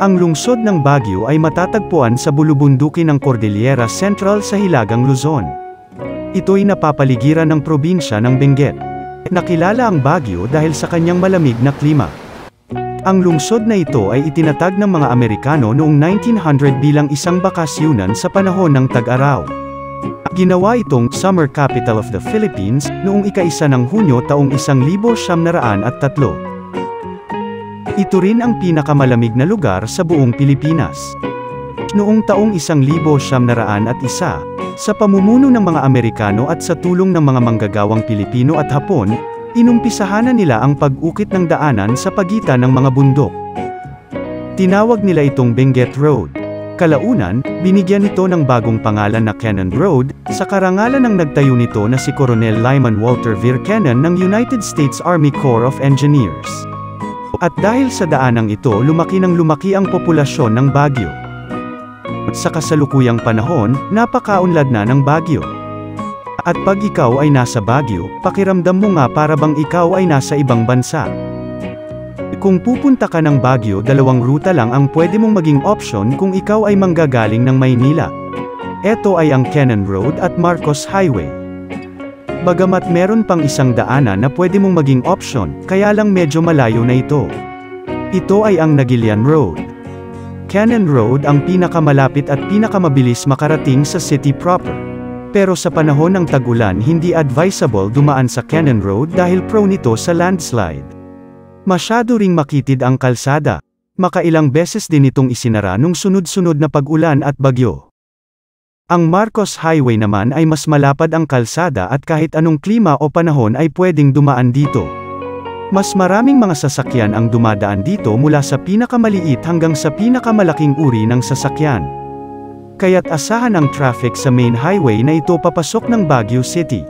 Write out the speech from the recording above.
Ang lungsod ng Baguio ay matatagpuan sa bulubundukin ng Cordillera Central sa Hilagang Luzon. Ito'y napapaligiran ng probinsya ng Benguet. Nakilala ang Baguio dahil sa kanyang malamig na klima. Ang lungsod na ito ay itinatag ng mga Amerikano noong 1900 bilang isang bakasyunan sa panahon ng tag-araw. Ginawa itong Summer Capital of the Philippines noong ika-1 ng Hunyo taong 1903. Ito rin ang pinakamalamig na lugar sa buong Pilipinas. Noong taong 1901, sa pamumuno ng mga Amerikano at sa tulong ng mga manggagawang Pilipino at Hapon, inumpisahan na nila ang pag-ukit ng daanan sa pagitan ng mga bundok. Tinawag nila itong Benguet Road. Kalaunan, binigyan ito ng bagong pangalan na Cannon Road, sa karangalan ng nagtayo nito na si Coronel Lyman Walter Vir Cannon ng United States Army Corps of Engineers. At dahil sa daanang ito lumaki ang populasyon ng Baguio. Sa kasalukuyang panahon, napakaunlad na ng Baguio. At pag ikaw ay nasa Baguio, pakiramdam mo nga para bang ikaw ay nasa ibang bansa. Kung pupunta ka ng Baguio, dalawang ruta lang ang pwede mong maging option kung ikaw ay manggagaling ng Maynila. Ito ay ang Cannon Road at Marcos Highway. Bagamat meron pang isang daanan na pwede mong maging option, kaya lang medyo malayo na ito. Ito ay ang Nagilian Road. Cannon Road ang pinakamalapit at pinakamabilis makarating sa city proper. Pero sa panahon ng tag-ulan hindi advisable dumaan sa Cannon Road dahil prone ito sa landslide. Masyado ring makitid ang kalsada. Makailang beses din itong isinara nung sunod-sunod na pag-ulan at bagyo. Ang Marcos Highway naman ay mas malapad ang kalsada at kahit anong klima o panahon ay pwedeng dumaan dito. Mas maraming mga sasakyan ang dumadaan dito mula sa pinakamaliit hanggang sa pinakamalaking uri ng sasakyan. Kaya't asahan ang traffic sa main highway na ito papasok ng Baguio City.